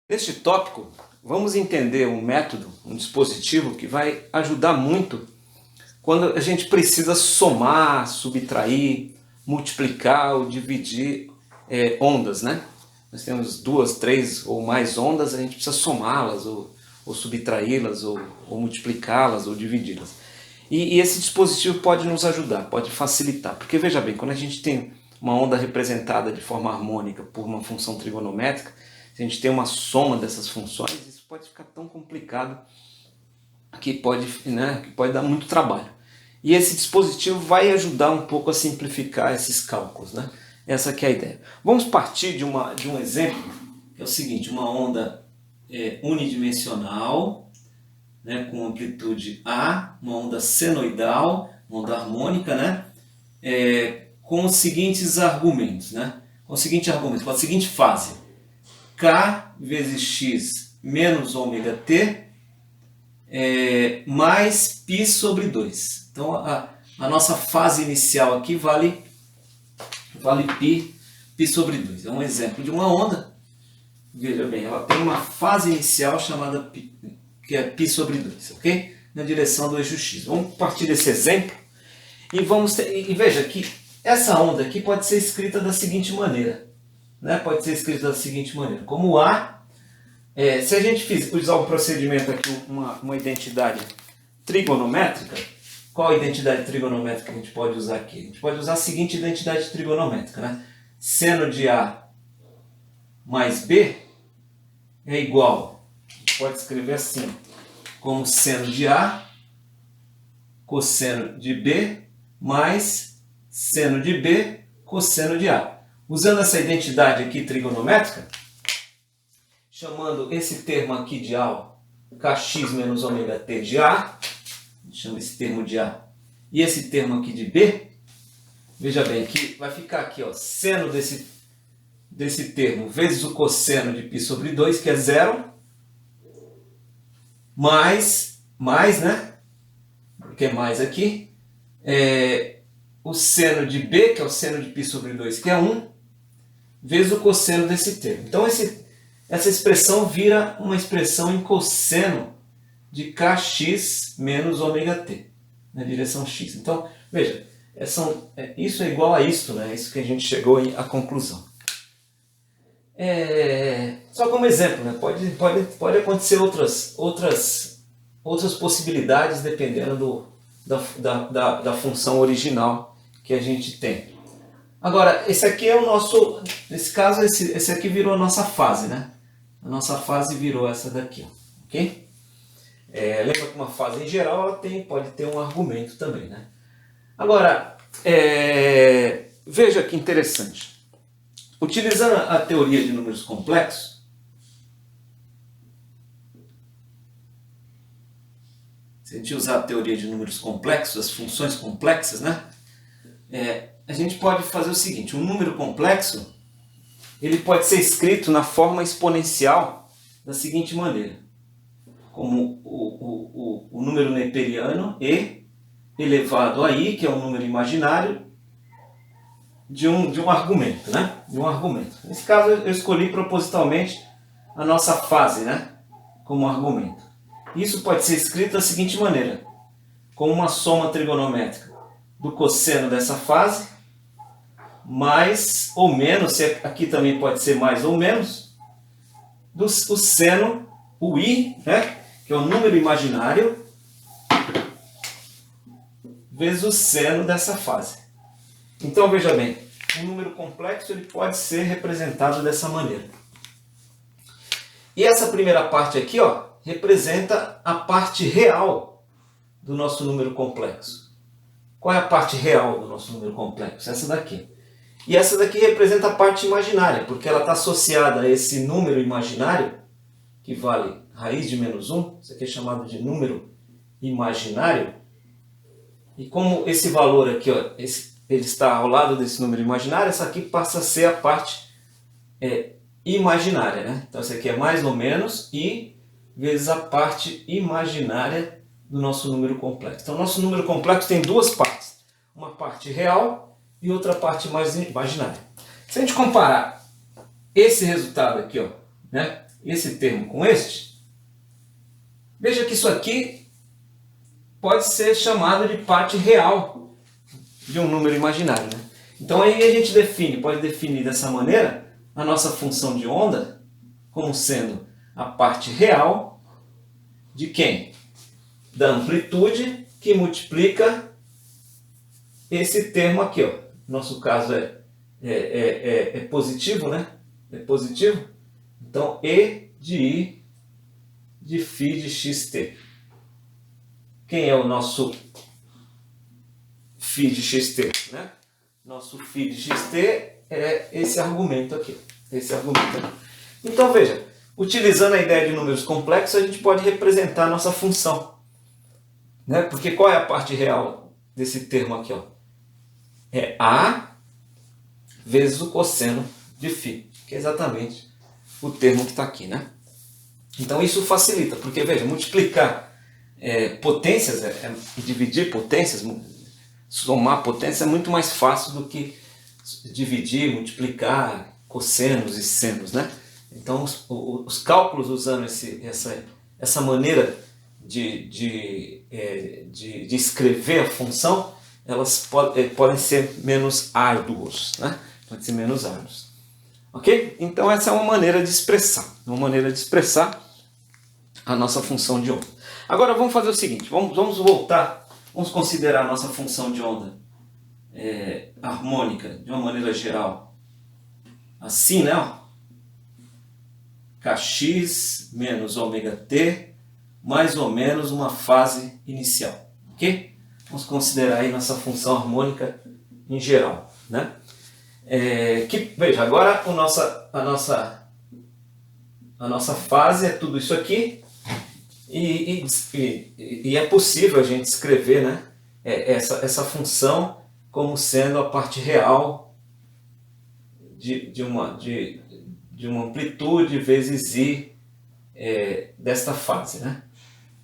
Neste tópico, vamos entender um método, um dispositivo que vai ajudar muito quando a gente precisa somar, subtrair, multiplicar ou dividir ondas, né? Nós temos duas, três ou mais ondas, a gente precisa somá-las, ou subtraí-las, ou multiplicá-las, ou dividi-las. E esse dispositivo pode nos ajudar, pode facilitar. Porque veja bem, quando a gente tem uma onda representada de forma harmônica por uma função trigonométrica, se a gente tem uma soma dessas funções, isso pode ficar tão complicado que pode dar muito trabalho. E esse dispositivo vai ajudar um pouco a simplificar esses cálculos, né? Essa que é a ideia. Vamos partir de um exemplo, que é o seguinte: uma onda unidimensional, né, com amplitude A, uma onda senoidal, uma onda harmônica, né, com os seguintes argumentos, né? Com o seguinte argumento, com a seguinte fase: K vezes X menos ômega T mais π sobre 2. Então a nossa fase inicial aqui vale π sobre 2. É um exemplo de uma onda. Veja bem, ela tem uma fase inicial chamada π, que é π sobre 2, ok? Na direção do eixo X. Vamos partir desse exemplo e veja que essa onda aqui pode ser escrita da seguinte maneira. Né? Pode ser escrita da seguinte maneira. Como A, se a gente usar um procedimento aqui, uma identidade trigonométrica, qual a identidade trigonométrica que a gente pode usar aqui? A gente pode usar a seguinte identidade trigonométrica, né? Seno de A mais B é igual, a gente pode escrever assim, como seno de A cosseno de B mais seno de B cosseno de A. Usando essa identidade aqui trigonométrica, chamando esse termo aqui de A, kx menos ômega t de A, chama esse termo de A, e esse termo aqui de B, veja bem, que vai ficar aqui, ó, seno desse termo vezes o cosseno de π sobre 2, que é zero, mais, né, porque é mais aqui, o seno de B, que é o seno de π sobre 2, que é 1, vezes o cosseno desse termo. Então essa expressão vira uma expressão em cosseno de kx menos ômega t, na direção x. Então, veja, isso é igual a isto, né? Isso que a gente chegou à conclusão. Só como exemplo, né? Pode acontecer outras possibilidades dependendo da função original que a gente tem. Agora, esse aqui é o nosso, nesse caso, esse aqui virou a nossa fase, né? A nossa fase virou essa daqui, ok? Lembra que uma fase em geral ela pode ter um argumento também, né? Agora, veja que interessante. Utilizando a teoria de números complexos, se a gente usar a teoria de números complexos, as funções complexas, né? A gente pode fazer o seguinte: um número complexo ele pode ser escrito na forma exponencial da seguinte maneira, como o número neperiano e elevado a i, que é um número imaginário, de um argumento, né? De um argumento. Nesse caso eu escolhi propositalmente a nossa fase, né? Como argumento. Isso pode ser escrito da seguinte maneira, como uma soma trigonométrica do cosseno dessa fase, mais ou menos, aqui também pode ser mais ou menos, o seno, o i, né, que é o número imaginário, vezes o seno dessa fase. Então veja bem, um número complexo ele pode ser representado dessa maneira. E essa primeira parte aqui, ó, representa a parte real do nosso número complexo. Qual é a parte real do nosso número complexo? Essa daqui. E essa daqui representa a parte imaginária, porque ela está associada a esse número imaginário, que vale raiz de menos 1, isso aqui é chamado de número imaginário. E como esse valor aqui, ó, ele está ao lado desse número imaginário, essa aqui passa a ser a parte imaginária, né? Então essa aqui é mais ou menos i vezes a parte imaginária do nosso número complexo. Então nosso número complexo tem duas partes, uma parte real e outra parte mais imaginária. Se a gente comparar esse resultado aqui, ó, né, esse termo com este, veja que isso aqui pode ser chamado de parte real de um número imaginário, né? Então aí a gente pode definir dessa maneira a nossa função de onda como sendo a parte real de quem? Da amplitude que multiplica esse termo aqui, ó. Nosso caso é positivo, né? É positivo. Então, E de I de φ de xt. Quem é o nosso φ de xt, né? Nosso φ de xt é esse argumento aqui. Então, veja, utilizando a ideia de números complexos, a gente pode representar a nossa função, né? Porque qual é a parte real desse termo aqui, ó? É A vezes o cosseno de φ, que é exatamente o termo que está aqui, né? Então isso facilita, porque veja, multiplicar potências, dividir potências, somar potências é muito mais fácil do que dividir, multiplicar cossenos e senos, né? Então os cálculos usando essa maneira de escrever a função, elas podem ser menos árduos, né? Podem ser menos árduos. Ok? Então essa é uma maneira de expressar a nossa função de onda. Agora vamos fazer o seguinte, vamos voltar, vamos considerar a nossa função de onda harmônica de uma maneira geral. Assim, né? Kx menos ωt mais ou menos uma fase inicial. Ok? Vamos considerar aí nossa função harmônica em geral, né? Veja, agora a nossa fase é tudo isso aqui e é possível a gente escrever, né, essa função como sendo a parte real de uma amplitude vezes i desta fase, né?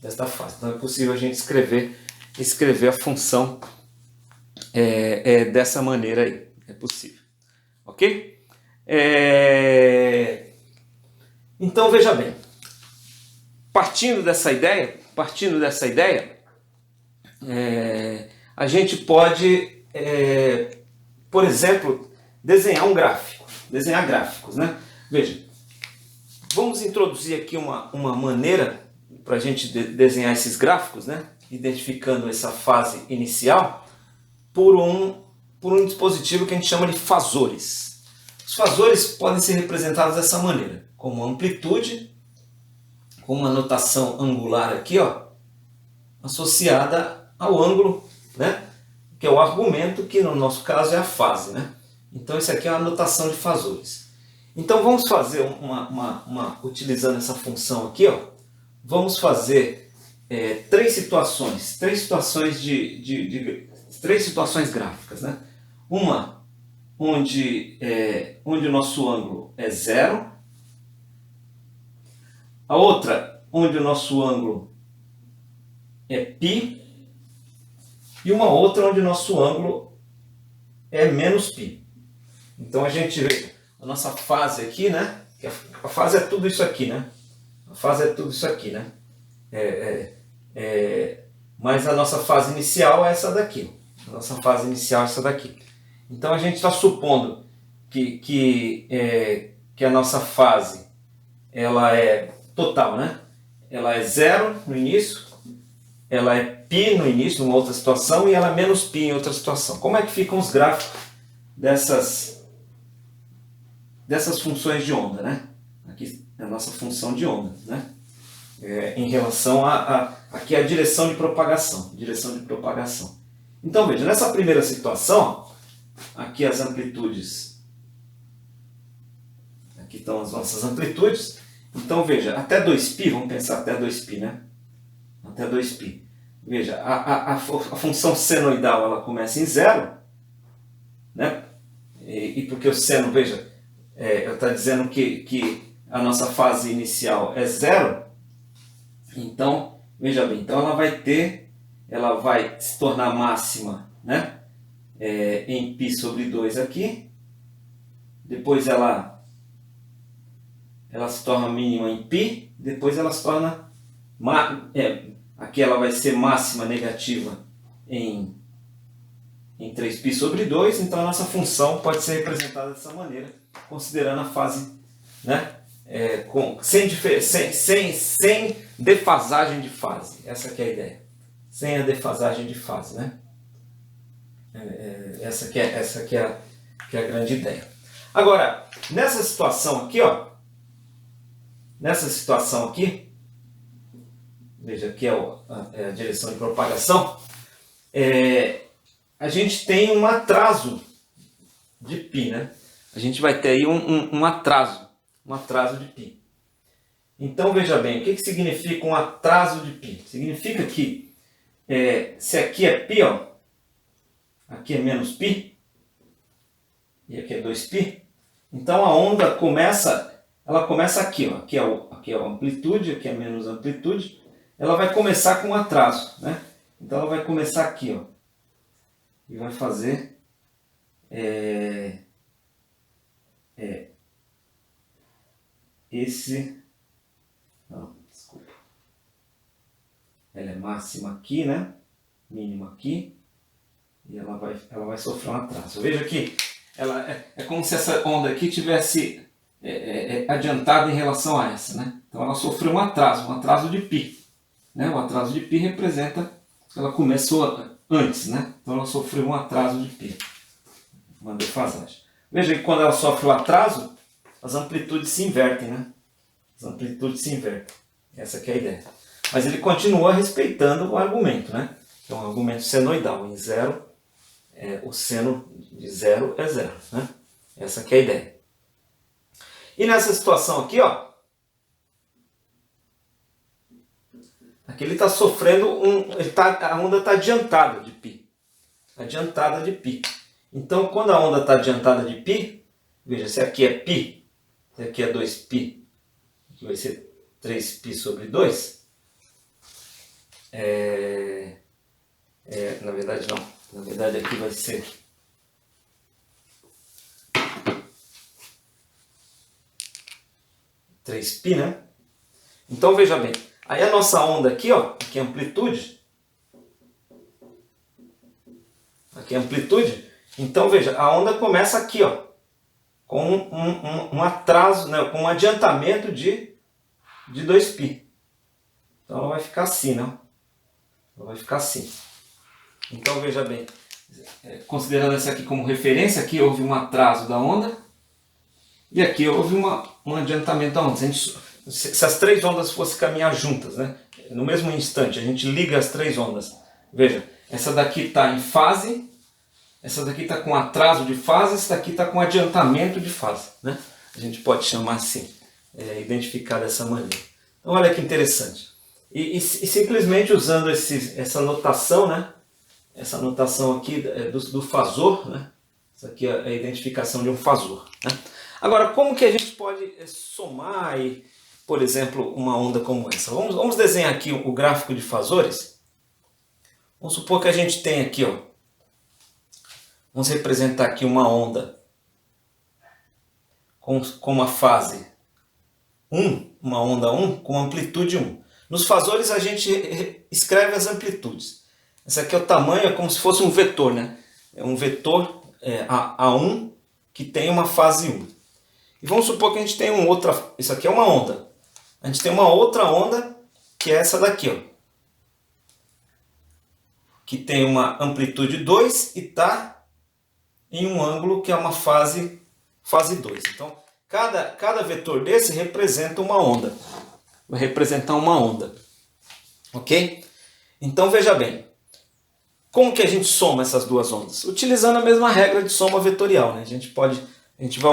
Desta fase. Então é possível a gente escrever a função dessa maneira aí. É possível. Ok? Então veja bem, partindo dessa ideia, a gente pode, por exemplo, desenhar gráficos, né? Veja, vamos introduzir aqui uma maneira para a gente desenhar esses gráficos, né? Identificando essa fase inicial por um dispositivo que a gente chama de fasores. Os fasores podem ser representados dessa maneira, como amplitude, com uma notação angular aqui, ó, associada ao ângulo, né, que é o argumento, que no nosso caso é a fase, né? Então isso aqui é uma notação de fasores. Então vamos fazer utilizando essa função aqui, ó, vamos fazer três situações gráficas, né? Uma onde o nosso ângulo é zero, a outra onde o nosso ângulo é π, e uma outra onde o nosso ângulo é menos π. Então a gente vê a nossa fase aqui, né? A fase é tudo isso aqui, né? Mas a nossa fase inicial é essa daqui. Então a gente está supondo que a nossa fase ela é total, né? Ela é zero no início, ela é π no início, numa outra situação, e ela é menos π em outra situação. Como é que ficam os gráficos dessas funções de onda, né? Aqui é a nossa função de onda, né? Em relação aqui a direção de propagação. Então veja, nessa primeira situação, aqui as amplitudes, aqui estão as nossas amplitudes. Então veja, até 2π, vamos pensar até 2π, né? Até 2π. Veja, a função senoidal ela começa em zero, né? E porque o seno, veja, está dizendo que a nossa fase inicial é zero, então, veja bem, então ela vai se tornar máxima, né? Em π sobre 2 aqui, depois ela ela se torna mínima em π, depois ela se torna, aqui ela vai ser máxima negativa em 3π sobre 2, então a nossa função pode ser representada dessa maneira, considerando a fase, né, sem defasagem de fase. Essa que é a ideia. Sem a defasagem de fase, né? Essa que é a grande ideia. Agora, nessa situação aqui, ó, veja aqui é a direção de propagação, a gente tem um atraso de π, né? A gente vai ter aí um atraso de π. Então, veja bem, o que significa um atraso de π? Significa que se aqui é π, ó, aqui é menos π, e aqui é 2π, então a onda ela começa aqui, ó, aqui é a amplitude, aqui é menos amplitude, ela vai começar com um atraso, né? Então ela vai começar aqui, ó, e vai fazer desculpa. Ela é máxima aqui, né? Mínima aqui. E ela vai sofrer um atraso. Veja que ela é como se essa onda aqui tivesse adiantada em relação a essa, né? Então ela sofreu um atraso de π. Né? O atraso de π representa que ela começou antes, né? Então ela sofreu um atraso de π. Uma defasagem. Veja que quando ela sofre o atraso, as amplitudes se invertem, né? As amplitudes se invertem. Essa que é a ideia. Mas ele continua respeitando o argumento, né? Então, o argumento senoidal. Em zero, o seno de zero é zero, né? Essa que é a ideia. E nessa situação aqui, ó, aqui ele está sofrendo a onda está adiantada de π. Adiantada de π. Então, quando a onda está adiantada de π, veja, se aqui é π, se aqui é 2π, aqui vai ser 3π sobre 2, na verdade não, na verdade aqui vai ser três π, né? Então veja bem, aí a nossa onda aqui, ó, aqui é amplitude, então veja, a onda começa aqui, ó, com um atraso, né, com um adiantamento de 2π. Então ela vai ficar assim, né? Ela vai ficar assim. Então veja bem, considerando essa aqui como referência, aqui houve um atraso da onda e aqui houve um adiantamento da onda. Se as três ondas fossem caminhar juntas, né? No mesmo instante, a gente liga as três ondas. Veja, essa daqui está em fase, essa daqui está com atraso de fase, essa daqui está com adiantamento de fase, né? A gente pode chamar assim, identificar dessa maneira. Então olha que interessante. E simplesmente usando essa notação, né? Essa notação aqui do fasor, né? Isso aqui é a identificação de um fasor, né? Agora, como que a gente pode somar, por exemplo, uma onda como essa? Vamos desenhar aqui o gráfico de fasores. Vamos supor que a gente tem aqui, ó, vamos representar aqui uma onda com uma fase 1, uma onda 1 com amplitude 1. Nos fasores a gente escreve as amplitudes. Esse aqui é o tamanho, é como se fosse um vetor, né? É um vetor A1 que tem uma fase 1. E vamos supor que a gente tem isso aqui é uma onda. A gente tem uma outra onda que é essa daqui, ó, que tem uma amplitude 2 e está em um ângulo que é uma fase 2. Então, cada vetor desse representa uma onda. Vai representar uma onda. Ok? Então, veja bem. Como que a gente soma essas duas ondas? Utilizando a mesma regra de soma vetorial, né? A gente vai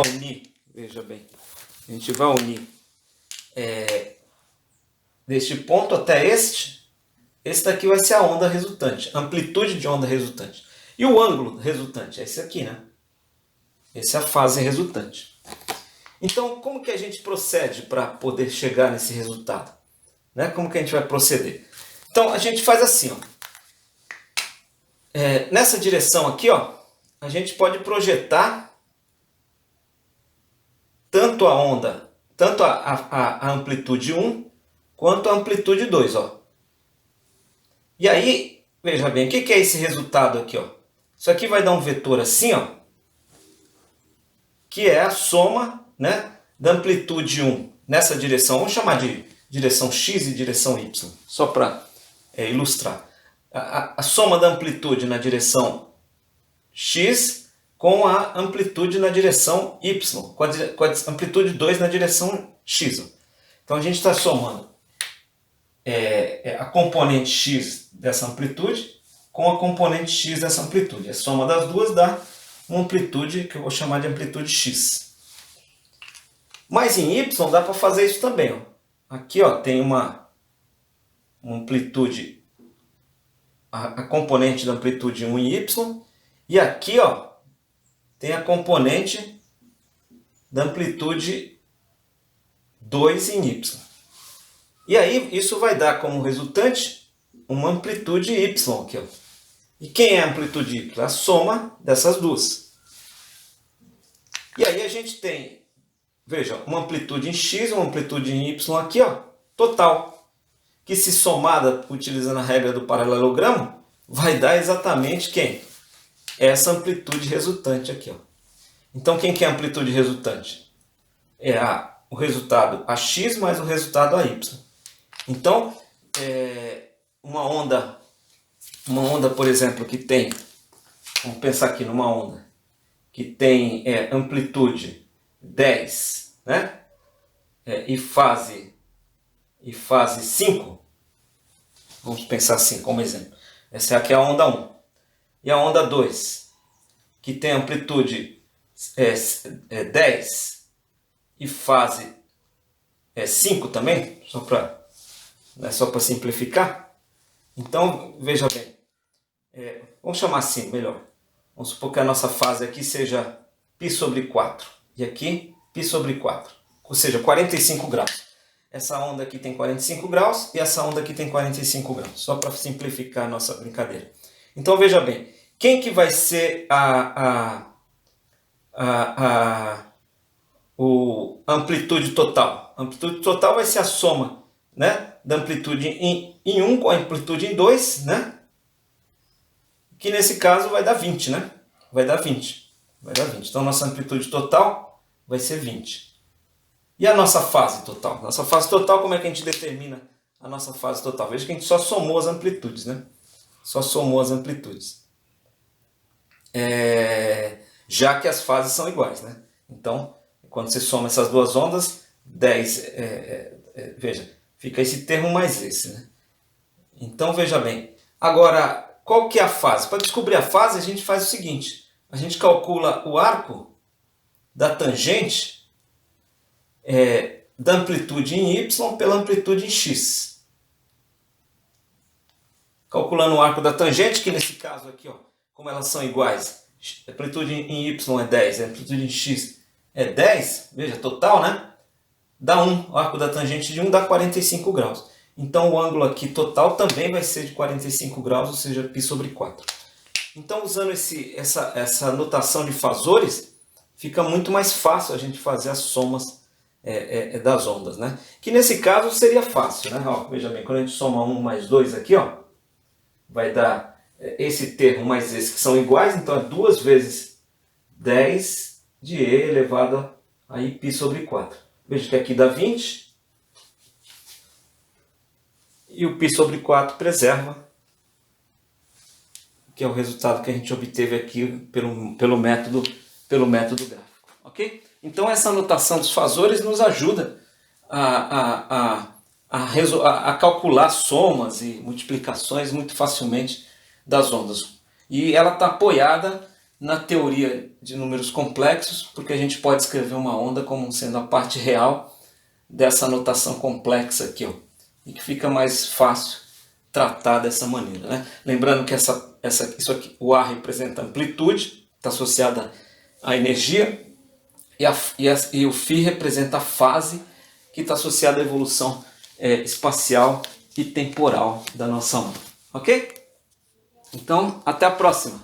unir, veja bem, a gente vai unir deste ponto até este daqui vai ser a onda resultante, amplitude de onda resultante. E o ângulo resultante é esse aqui, né? Essa é a fase resultante. Então, como que a gente procede para poder chegar nesse resultado? Né? Como que a gente vai proceder? Então, a gente faz assim, ó. Nessa direção aqui, ó, a gente pode projetar tanto a onda tanto a amplitude 1 quanto a amplitude 2. Ó. E aí, veja bem, o que é esse resultado aqui? Ó? Isso aqui vai dar um vetor assim, ó, que é a soma, né, da amplitude 1 nessa direção. Vamos chamar de direção x e direção y, só para ilustrar. A soma da amplitude na direção x com a amplitude na direção y, com a amplitude 2 na direção x. Ó. Então a gente está somando a componente x dessa amplitude com a componente x dessa amplitude. A soma das duas dá uma amplitude que eu vou chamar de amplitude x. Mas em y dá para fazer isso também. Ó. Aqui ó, tem uma amplitude, a componente da amplitude 1 em y, e aqui ó, tem a componente da amplitude 2 em y. E aí isso vai dar como resultante uma amplitude y aqui. Ó. E quem é a amplitude y? A soma dessas duas. E aí a gente tem, veja, uma amplitude em x, uma amplitude em y aqui, ó, total. Que se somada, utilizando a regra do paralelogramo, vai dar exatamente quem? Essa amplitude resultante aqui. Ó. Então quem que é a amplitude resultante? É o resultado AX mais o resultado AY. Então, uma onda, por exemplo, que tem, vamos pensar aqui numa onda, que tem amplitude 10, né? E fase 5, vamos pensar assim como exemplo. Essa aqui é a onda 1. E a onda 2, que tem amplitude 10 e fase 5 também, só para simplificar. Então, veja bem, vamos chamar assim, melhor. Vamos supor que a nossa fase aqui seja π sobre 4 e aqui π sobre 4, ou seja, 45 graus. Essa onda aqui tem 45 graus e essa onda aqui tem 45 graus, só para simplificar a nossa brincadeira. Então veja bem, quem que vai ser a amplitude total? A amplitude total vai ser a soma, né, da amplitude em 1 com a amplitude em 2, né? Que nesse caso vai dar 20, né? Vai dar 20. Então nossa amplitude total vai ser 20. E a nossa fase total? Nossa fase total, como é que a gente determina a nossa fase total? Veja que a gente só somou as amplitudes, né? Só somou as amplitudes. Já que as fases são iguais, né? Então, quando você soma essas duas ondas, 10, veja, fica esse termo mais esse, né? Então, veja bem. Agora, qual que é a fase? Para descobrir a fase, a gente faz o seguinte. A gente calcula o arco da tangente da amplitude em y pela amplitude em x. Calculando o arco da tangente, que nesse caso aqui, ó, como elas são iguais, a amplitude em y é 10, a amplitude em x é 10, veja, total, né? Dá 1, o arco da tangente de 1 dá 45 graus. Então o ângulo aqui total também vai ser de 45 graus, ou seja, π sobre 4. Então usando essa notação de fazores, fica muito mais fácil a gente fazer as somas das ondas, né? Que nesse caso seria fácil, né? Ó, veja bem, quando a gente soma 1 mais 2 aqui, ó, vai dar esse termo mais esse que são iguais, então é 2 vezes 10 de e elevado a π sobre 4. Veja que aqui dá 20 e o π sobre 4 preserva, que é o resultado que a gente obteve aqui pelo método gráfico, ok? Então essa notação dos fazores nos ajuda a calcular somas e multiplicações muito facilmente das ondas. E ela está apoiada na teoria de números complexos, porque a gente pode escrever uma onda como sendo a parte real dessa notação complexa aqui, ó, e que fica mais fácil tratar dessa maneira, né? Lembrando que isso aqui, o A representa amplitude, está associada à energia, e o φ representa a fase, que está associada à evolução espacial e temporal da nossa onda. Ok? Então, até a próxima!